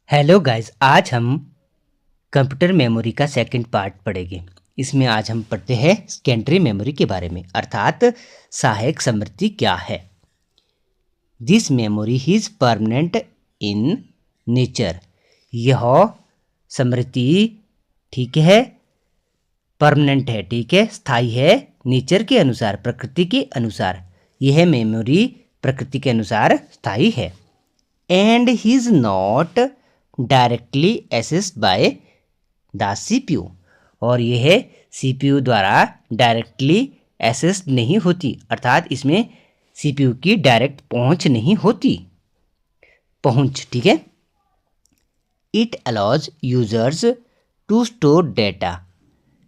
Hello guys, आज हम computer memory का सेकंड पार्ट पढ़ेंगे। इसमें आज हम पढ़ते हैं सेकेंडरी मेमोरी के बारे में, अर्थात सहायक स्मृति क्या है। This memory is permanent in nature. यह स्मृति ठीक है, परमानेंट है, ठीक है, स्थायी है, नेचर के अनुसार, प्रकृति के अनुसार। यह मेमोरी प्रकृति के अनुसार स्थायी है। And he is not directly assessed by the CPU, और यह सीपीयू द्वारा डायरेक्टली एसेस्ड नहीं होती, अर्थात इसमें सीपीयू की डायरेक्ट पहुंच नहीं होती। पहुंच, ठीक है। It allows users to store data.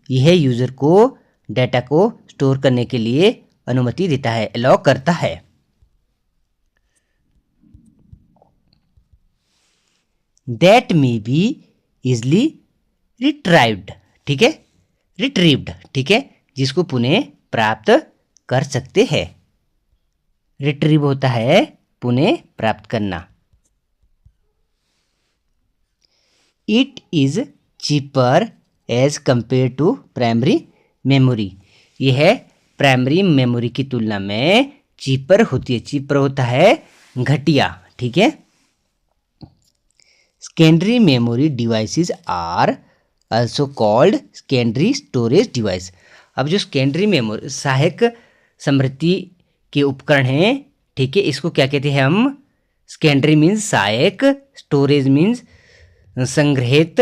यह यूजर को डेटा को स्टोर करने के लिए अनुमति देता है, अलाउ करता है। That may be easily retrieved, ठीक है, रिट्रीव्ड, ठीक है, जिसको पुनः प्राप्त कर सकते हैं। रिट्रीव होता है पुनः प्राप्त करना। It is cheaper as compared to primary memory. यह प्राइमरी मेमोरी की तुलना में चीपर होती है। चीपर होता है घटिया, ठीक है। Secondary memory devices are also called secondary storage device। अब जो सेकेंडरी मेमोरी सहायक स्मृति के उपकरण हैं, ठीक है, इसको क्या कहते हैं हम? सेकेंडरी मीन्स सहायक, स्टोरेज मीन्स संग्रहित,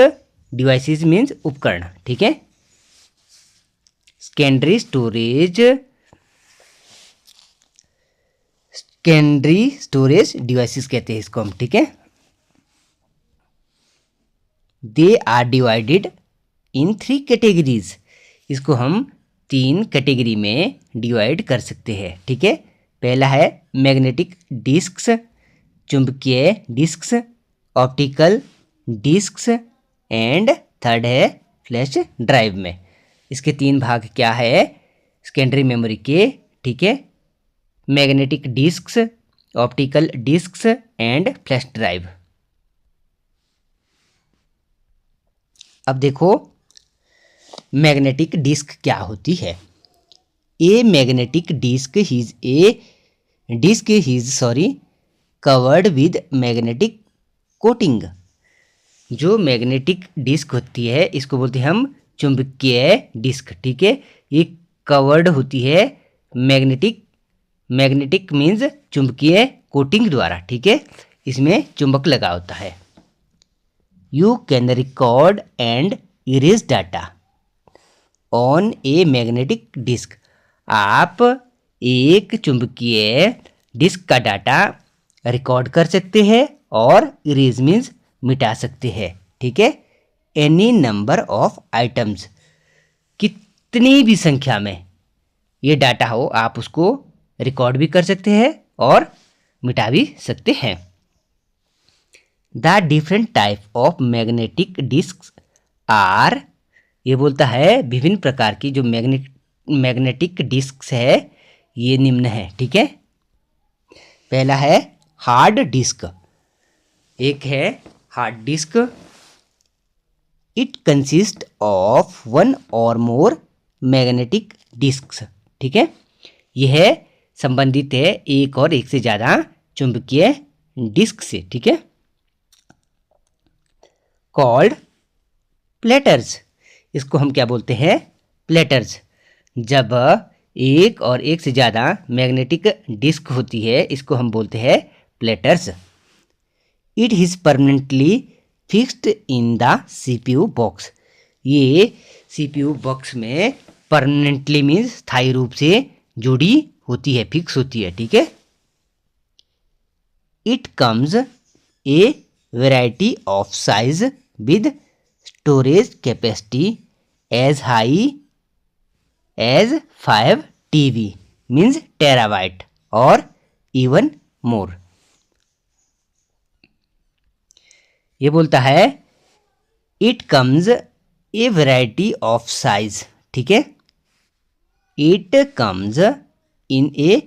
डिवाइसेस मीन्स उपकरण, ठीक है। सेकेंडरी स्टोरेज डिवाइसेस कहते हैं इसको हम, ठीक है। They are divided in 3 categories. इसको हम 3 कैटेगरी में डिवाइड कर सकते हैं, ठीक है। पहला है मैग्नेटिक डिस्क्स, चुंबकीय disks, optical disks, and third है फ्लैश ड्राइव में। इसके 3 भाग क्या है सेकेंडरी मेमोरी के, ठीक है। Magnetic disks, optical disks and flash drive. अब देखो मैग्नेटिक डिस्क क्या होती है। A magnetic disk is covered with magnetic coating. जो मैग्नेटिक डिस्क होती है इसको बोलते हैं हम चुंबकीय डिस्क, ठीक है। ये कवर्ड होती है मैग्नेटिक मीन्स चुंबकीय कोटिंग द्वारा, ठीक है। इसमें चुंबक लगा होता है। You can record and erase data on a magnetic disk। आप एक चुंबकीय डिस्क का डाटा रिकॉर्ड कर सकते हैं और इरेज मीन्स मिटा सकते हैं, ठीक है। एनी नंबर ऑफ आइटम्स, कितनी भी संख्या में ये डाटा हो आप उसको रिकॉर्ड भी कर सकते हैं और मिटा भी सकते हैं। The different type of magnetic disk are, ये बोलता है विभिन्न प्रकार की जो मैग्नेटिक डिस्क है ये निम्न है, ठीक है। पहला है हार्ड डिस्क। एक है hard disk. It consist of 1 और मोर मैग्नेटिक डिस्क, ठीक है। यह संबंधित है एक और एक से ज़्यादा चुंबकीय डिस्क से, ठीक है। Called platters. इसको हम क्या बोलते हैं? प्लेटर्स। जब एक और एक से ज़्यादा मैग्नेटिक डिस्क होती है इसको हम बोलते हैं platters. It is permanently fixed in the CPU box. ये सीपीयू बॉक्स में परमानेंटली मीन्स स्थायी रूप से जुड़ी होती है, फिक्स होती है, ठीक है। It comes A variety of size with storage capacity as high as 5 TB means terabyte or even more। ये बोलता है it comes a variety of size, ठीक है। it comes in a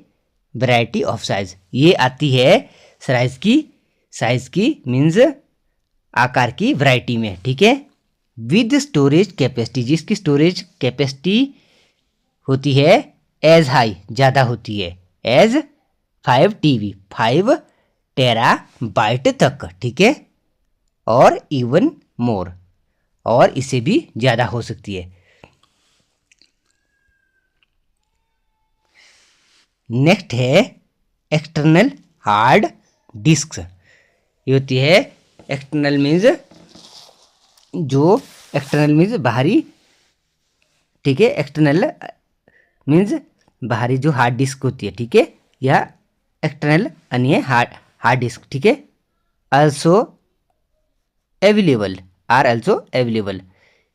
variety of size। ये आती है size की means आकार की वैरायटी में, ठीक है। विद स्टोरेज कैपेसिटी, जिसकी स्टोरेज कैपेसिटी होती है एज हाई, ज़्यादा होती है, एज 5 TB, 5 टेराबाइट तक, ठीक है, और इवन मोर, और इससे भी ज़्यादा हो सकती है। नेक्स्ट है एक्सटर्नल हार्ड डिस्क। ये होती है एक्सटर्नल मीन्स, जो एक्सटर्नल मीन्स बाहरी, ठीक है, एक्सटर्नल मीन्स बाहरी जो हार्ड डिस्क होती है, ठीक है, या एक्सटर्नल अन्य हार्ड डिस्क, ठीक है। Also available, are also available,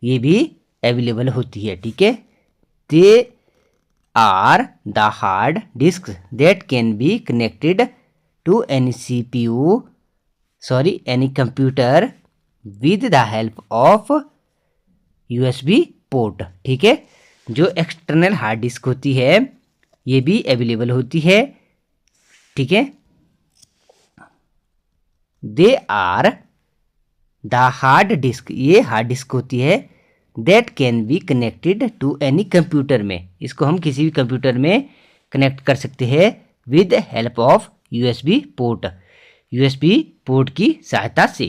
ये भी अवेलेबल होती है, ठीक है। They are the hard disk that can be connected to any CPU, sorry any computer with the help of USB port, ठीक है। जो एक्सटर्नल हार्ड डिस्क होती है ये भी अवेलेबल होती है, ठीक है। They are the hard disk, ये हार्ड डिस्क होती है, that can be connected to any computer में, इसको हम किसी भी कंप्यूटर में कनेक्ट कर सकते हैं with help of USB port, USB port की सहायता से।